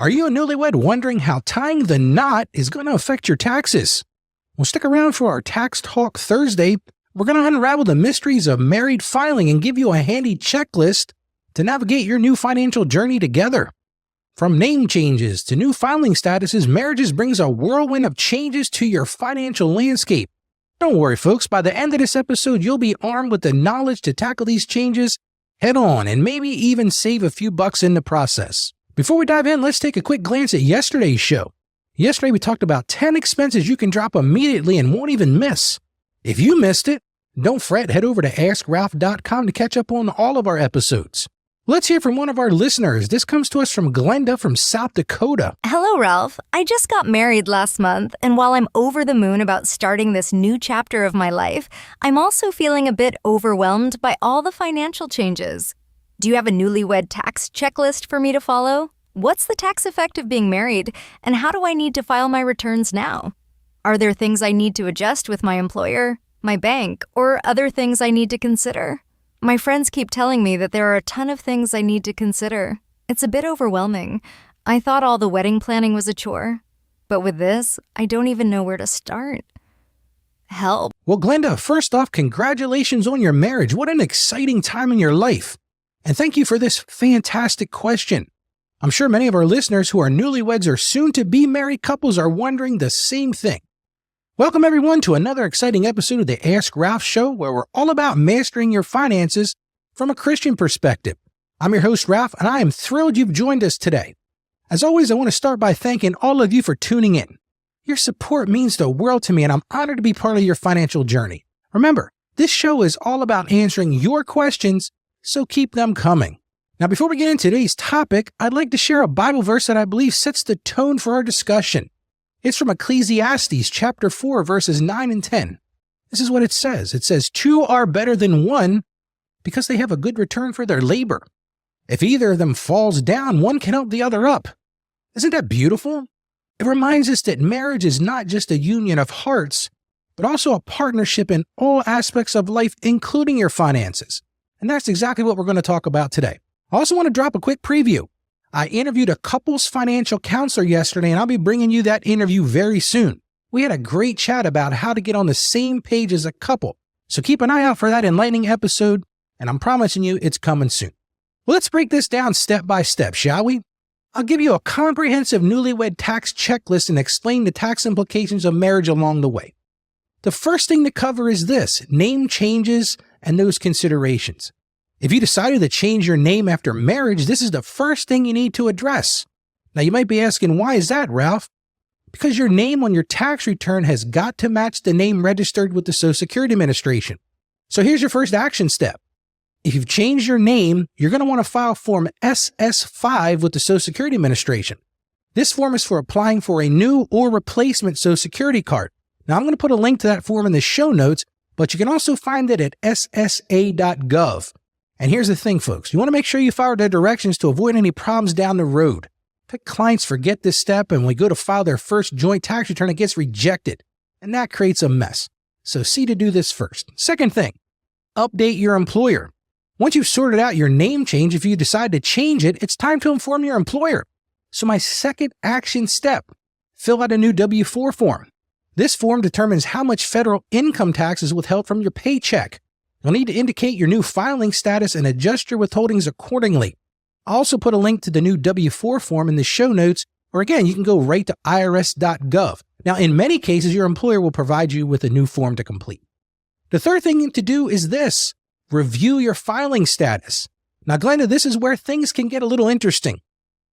Are you a newlywed wondering how tying the knot is going to affect your taxes? Well, stick around for our Tax Talk Thursday. We're going to unravel the mysteries of married filing and give you a handy checklist to navigate your new financial journey together. From name changes to new filing statuses, marriages brings a whirlwind of changes to your financial landscape. Don't worry, folks. By the end of this episode, you'll be armed with the knowledge to tackle these changes head on and maybe even save a few bucks in the process. Before we dive in, let's take a quick glance at yesterday's show. Yesterday, we talked about 10 expenses you can drop immediately and won't even miss. If you missed it, don't fret. Head over to AskRalph.com to catch up on all of our episodes. Let's hear from one of our listeners. This comes to us from Glenda from South Dakota. Hello, Ralph. I just got married last month, and while I'm over the moon about starting this new chapter of my life, I'm also feeling a bit overwhelmed by all the financial changes. Do you have a newlywed tax checklist for me to follow? What's the tax effect of being married, and how do I need to file my returns now? Are there things I need to adjust with my employer, my bank, or other things I need to consider? My friends keep telling me that there are a ton of things I need to consider. It's a bit overwhelming. I thought all the wedding planning was a chore, but with this, I don't even know where to start. Help. Well, Glenda, first off, congratulations on your marriage. What an exciting time in your life. And thank you for this fantastic question. I'm sure many of our listeners who are newlyweds or soon-to-be married couples are wondering the same thing. Welcome, everyone, to another exciting episode of the Ask Ralph Show, where we're all about mastering your finances from a Christian perspective. I'm your host, Ralph, and I am thrilled you've joined us today. As always, I want to start by thanking all of you for tuning in. Your support means the world to me, and I'm honored to be part of your financial journey. Remember, this show is all about answering your questions, so keep them coming. Now, before we get into today's topic, I'd like to share a Bible verse that I believe sets the tone for our discussion. It's from Ecclesiastes chapter 4, verses 9 and 10. This is what it says. It says, "Two are better than one because they have a good return for their labor. If either of them falls down, one can help the other up." Isn't that beautiful? It reminds us that marriage is not just a union of hearts, but also a partnership in all aspects of life, including your finances. And that's exactly what we're going to talk about today. I also want to drop a quick preview. I interviewed a couples financial counselor yesterday, and I'll be bringing you that interview very soon. We had a great chat about how to get on the same page as a couple. So keep an eye out for that enlightening episode, and I'm promising you it's coming soon. Well, let's break this down step by step, shall we? I'll give you a comprehensive newlywed tax checklist and explain the tax implications of marriage along the way. The first thing to cover is this: name changes and those considerations. If you decided to change your name after marriage, this is the first thing you need to address. Now, you might be asking, why is that, Ralph? Because your name on your tax return has got to match the name registered with the Social Security Administration. So here's your first action step. If you've changed your name, you're going to want to file Form SS5 with the Social Security Administration. This form is for applying for a new or replacement Social Security card. Now, I'm going to put a link to that form in the show notes, but you can also find it at ssa.gov. And here's the thing, folks. You want to make sure you follow the directions to avoid any problems down the road. But clients forget this step, and when we go to file their first joint tax return, it gets rejected. And that creates a mess. So see to do this first. Second thing, update your employer. Once you've sorted out your name change, if you decide to change it, it's time to inform your employer. So my second action step, fill out a new W-4 form. This form determines how much federal income tax is withheld from your paycheck. You'll need to indicate your new filing status and adjust your withholdings accordingly. I'll also put a link to the new W-4 form in the show notes, or again, you can go right to irs.gov. Now, in many cases, your employer will provide you with a new form to complete. The third thing to do is this: review your filing status. Now, Glenda, this is where things can get a little interesting.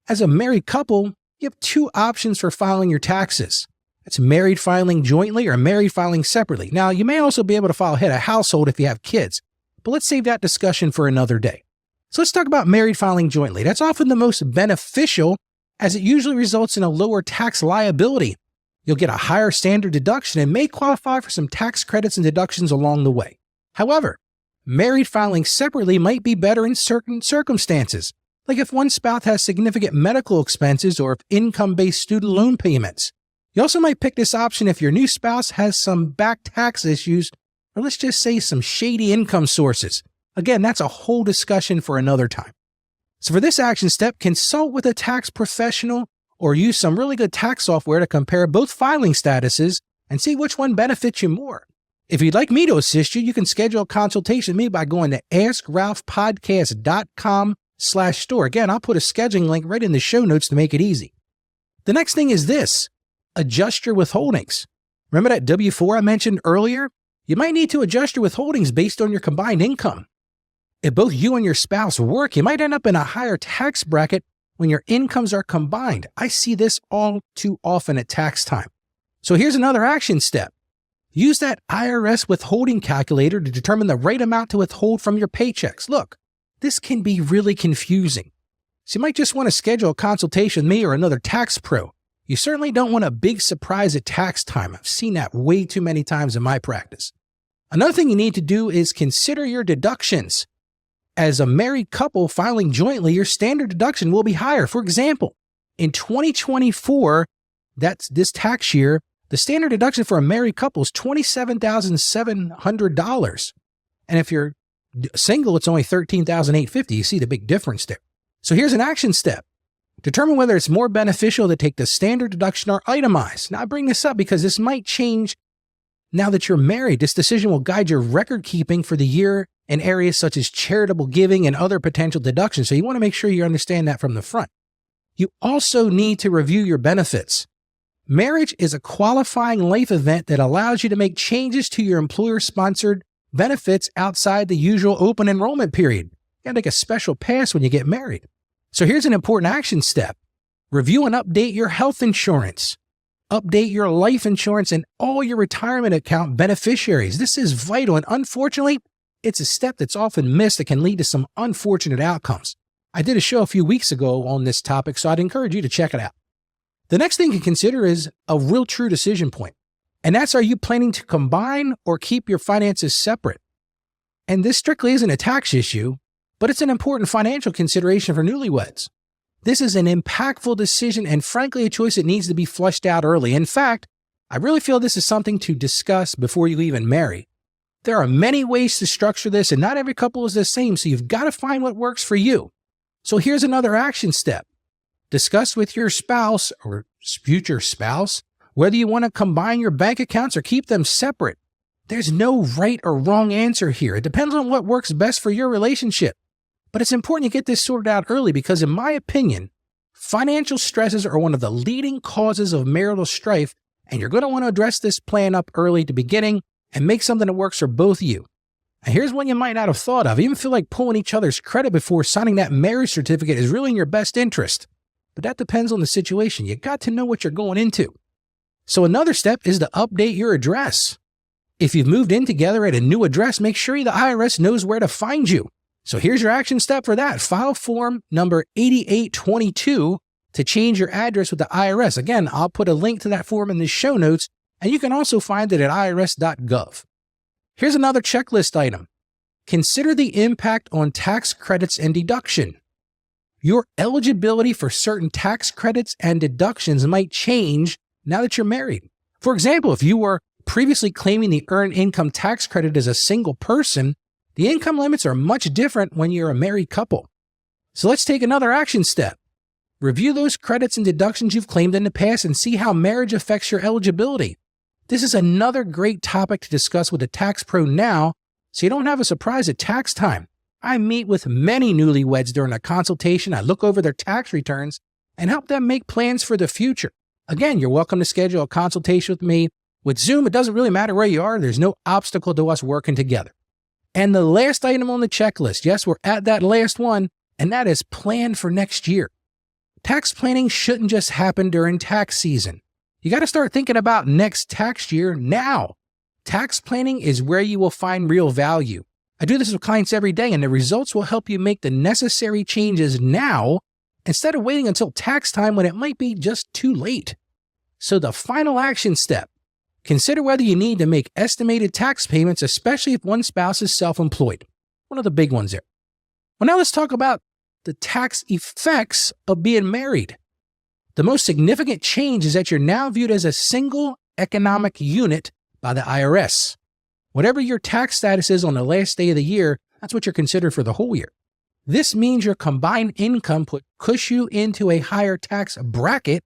As a married couple, you have two options for filing your taxes. It's married filing jointly or married filing separately. Now, you may also be able to file head of household if you have kids, but let's save that discussion for another day. So let's talk about married filing jointly. That's often the most beneficial, as it usually results in a lower tax liability. You'll get a higher standard deduction and may qualify for some tax credits and deductions along the way. However, married filing separately might be better in certain circumstances, like if one spouse has significant medical expenses or if income-based student loan payments. You also might pick this option if your new spouse has some back tax issues, or let's just say some shady income sources. Again, that's a whole discussion for another time. So for this action step, consult with a tax professional or use some really good tax software to compare both filing statuses and see which one benefits you more. If you'd like me to assist you, you can schedule a consultation with me by going to askralphpodcast.com/store. Again, I'll put a scheduling link right in the show notes to make it easy. The next thing is this: adjust your withholdings. Remember that W-4 I mentioned earlier? You might need to adjust your withholdings based on your combined income. If both you and your spouse work, you might end up in a higher tax bracket when your incomes are combined. I see this all too often at tax time. So here's another action step. Use that IRS withholding calculator to determine the right amount to withhold from your paychecks. Look, this can be really confusing. So you might just want to schedule a consultation with me or another tax pro. You certainly don't want a big surprise at tax time. I've seen that way too many times in my practice. Another thing you need to do is consider your deductions. As a married couple filing jointly, your standard deduction will be higher. For example, in 2024, that's this tax year, the standard deduction for a married couple is $27,700. And if you're single, it's only $13,850. You see the big difference there. So here's an action step. Determine whether it's more beneficial to take the standard deduction or itemized. Now, I bring this up because this might change now that you're married. This decision will guide your record keeping for the year in areas such as charitable giving and other potential deductions. So you want to make sure you understand that from the front. You also need to review your benefits. Marriage is a qualifying life event that allows you to make changes to your employer-sponsored benefits outside the usual open enrollment period. You got to take a special pass when you get married. So here's an important action step. Review and update your health insurance. Update your life insurance and all your retirement account beneficiaries. This is vital, and unfortunately, it's a step that's often missed that can lead to some unfortunate outcomes. I did a show a few weeks ago on this topic, so I'd encourage you to check it out. The next thing to consider is a real true decision point. And that's, are you planning to combine or keep your finances separate? And this strictly isn't a tax issue, but it's an important financial consideration for newlyweds. This is an impactful decision and frankly a choice that needs to be fleshed out early. In fact, I really feel this is something to discuss before you even marry. There are many ways to structure this, and not every couple is the same, so you've got to find what works for you. So here's another action step. Discuss with your spouse or future spouse whether you want to combine your bank accounts or keep them separate. There's no right or wrong answer here. It depends on what works best for your relationship. But it's important you get this sorted out early because, in my opinion, financial stresses are one of the leading causes of marital strife, and you're going to want to address this plan up early at the beginning and make something that works for both of you. And here's one you might not have thought of. You even feel like pulling each other's credit before signing that marriage certificate is really in your best interest. But that depends on the situation. You got to know what you're going into. So another step is to update your address. If you've moved in together at a new address, make sure the IRS knows where to find you. So here's your action step for that. File form number 8822 to change your address with the IRS. Again, I'll put a link to that form in the show notes, and you can also find it at irs.gov. Here's another checklist item. Consider the impact on tax credits and deduction. Your eligibility for certain tax credits and deductions might change now that you're married. For example, if you were previously claiming the earned income tax credit as a single person, the income limits are much different when you're a married couple. So let's take another action step. Review those credits and deductions you've claimed in the past and see how marriage affects your eligibility. This is another great topic to discuss with a tax pro now, so you don't have a surprise at tax time. I meet with many newlyweds during a consultation. I look over their tax returns and help them make plans for the future. Again, you're welcome to schedule a consultation with me. With Zoom, it doesn't really matter where you are. There's no obstacle to us working together. And the last item on the checklist, yes, we're at that last one, and that is plan for next year. Tax planning shouldn't just happen during tax season. You got to start thinking about next tax year now. Tax planning is where you will find real value. I do this with clients every day, and the results will help you make the necessary changes now instead of waiting until tax time when it might be just too late. So the final action step, consider whether you need to make estimated tax payments, especially if one spouse is self-employed. One of the big ones there. Well, now let's talk about the tax effects of being married. The most significant change is that you're now viewed as a single economic unit by the IRS. Whatever your tax status is on the last day of the year, that's what you're considered for the whole year. This means your combined income push you into a higher tax bracket,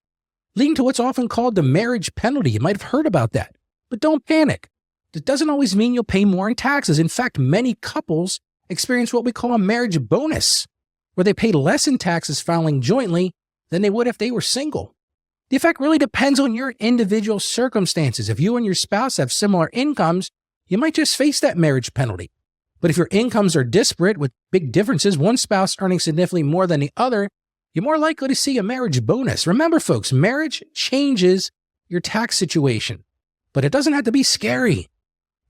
leading to what's often called the marriage penalty. You might have heard about that. But don't panic. It doesn't always mean you'll pay more in taxes. In fact, many couples experience what we call a marriage bonus, where they pay less in taxes filing jointly than they would if they were single. The effect really depends on your individual circumstances. If you and your spouse have similar incomes, you might just face that marriage penalty. But if your incomes are disparate with big differences, one spouse earning significantly more than the other, you're more likely to see a marriage bonus. Remember, folks, marriage changes your tax situation, but it doesn't have to be scary.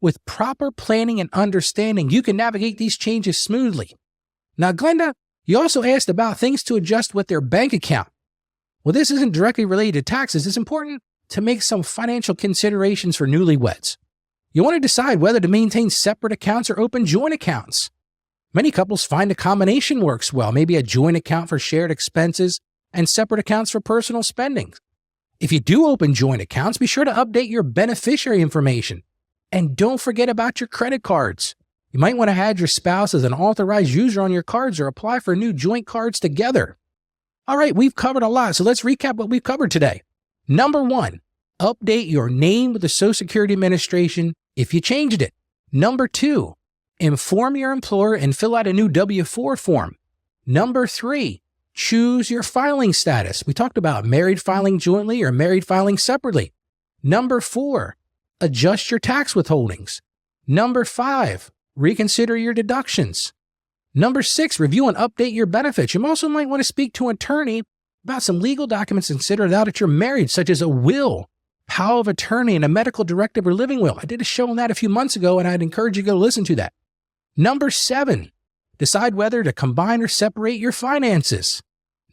With proper planning and understanding, you can navigate these changes smoothly. Now, Glenda, you also asked about things to adjust with their bank account. Well, this isn't directly related to taxes. It's important to make some financial considerations for newlyweds. You want to decide whether to maintain separate accounts or open joint accounts. Many couples find a combination works well, maybe a joint account for shared expenses and separate accounts for personal spending. If you do open joint accounts, be sure to update your beneficiary information. And don't forget about your credit cards. You might want to add your spouse as an authorized user on your cards or apply for new joint cards together. All right, we've covered a lot, so let's recap what we've covered today. Number 1, update your name with the Social Security Administration if you changed it. Number 2, inform your employer and fill out a new W-4 form. Number 3, choose your filing status. We talked about married filing jointly or married filing separately. Number 4, adjust your tax withholdings. Number 5, reconsider your deductions. Number 6, review and update your benefits. You also might want to speak to an attorney about some legal documents considered now that you're married, such as a will, power of attorney, and a medical directive or living will. I did a show on that a few months ago, and I'd encourage you to go listen to that. Number 7, decide whether to combine or separate your finances.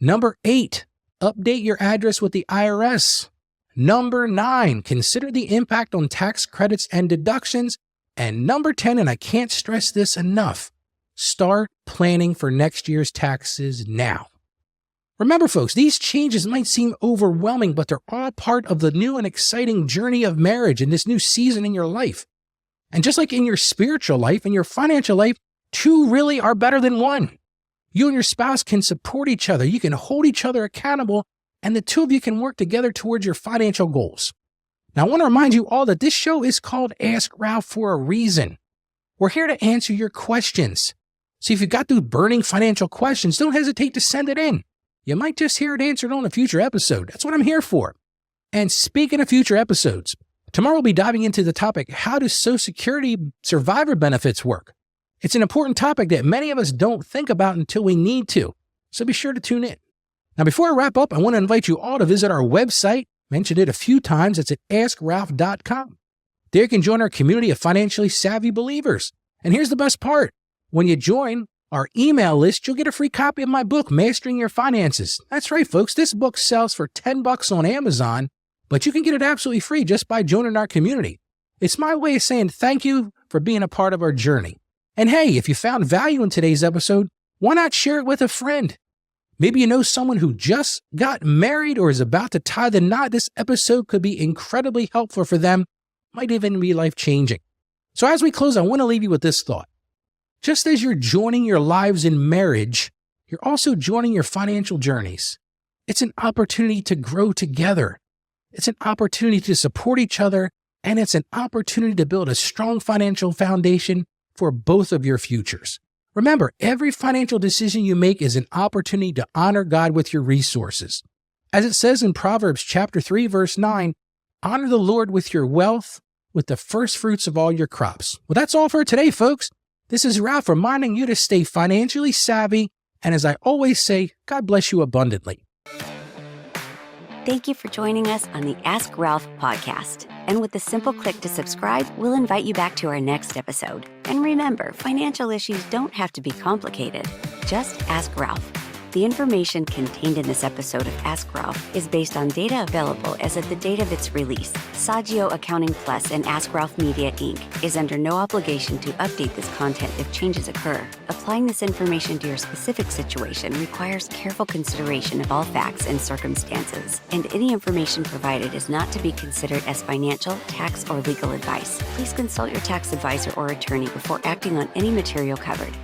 Number 8, update your address with the IRS. Number 9, consider the impact on tax credits and deductions. And number 10, and I can't stress this enough, start planning for next year's taxes now. Remember, folks, these changes might seem overwhelming, but they're all part of the new and exciting journey of marriage in this new season in your life. And just like in your spiritual life and your financial life, 2 really are better than 1. You and your spouse can support each other. You can hold each other accountable, and the 2 of you can work together towards your financial goals. Now, I want to remind you all that this show is called Ask Ralph for a reason. We're here to answer your questions. So if you've got those burning financial questions, don't hesitate to send it in. You might just hear it answered on a future episode. That's what I'm here for. And speaking of future episodes, tomorrow we'll be diving into the topic, how do Social Security survivor benefits work? It's an important topic that many of us don't think about until we need to. So be sure to tune in. Now, before I wrap up, I want to invite you all to visit our website. Mentioned it a few times. It's at AskRalph.com. There you can join our community of financially savvy believers. And here's the best part. When you join our email list, you'll get a free copy of my book, Mastering Your Finances. That's right, folks. This book sells for $10 on Amazon, but you can get it absolutely free just by joining our community. It's my way of saying thank you for being a part of our journey. And hey, if you found value in today's episode, why not share it with a friend? Maybe you know someone who just got married or is about to tie the knot. This episode could be incredibly helpful for them, might even be life-changing. So as we close, I want to leave you with this thought. Just as you're joining your lives in marriage, you're also joining your financial journeys. It's an opportunity to grow together. It's an opportunity to support each other, and it's an opportunity to build a strong financial foundation for both of your futures. Remember, every financial decision you make is an opportunity to honor God with your resources. As it says in Proverbs chapter 3, verse 9, honor the Lord with your wealth, with the first fruits of all your crops. Well, that's all for today, folks. This is Ralph reminding you to stay financially savvy, and as I always say, God bless you abundantly. Thank you for joining us on the Ask Ralph podcast. And with a simple click to subscribe, we'll invite you back to our next episode. And remember, financial issues don't have to be complicated. Just ask Ralph. The information contained in this episode of Ask Ralph is based on data available as of the date of its release. Saggio Accounting Plus and Ask Ralph Media, Inc. is under no obligation to update this content if changes occur. Applying this information to your specific situation requires careful consideration of all facts and circumstances, and any information provided is not to be considered as financial, tax, or legal advice. Please consult your tax advisor or attorney before acting on any material covered.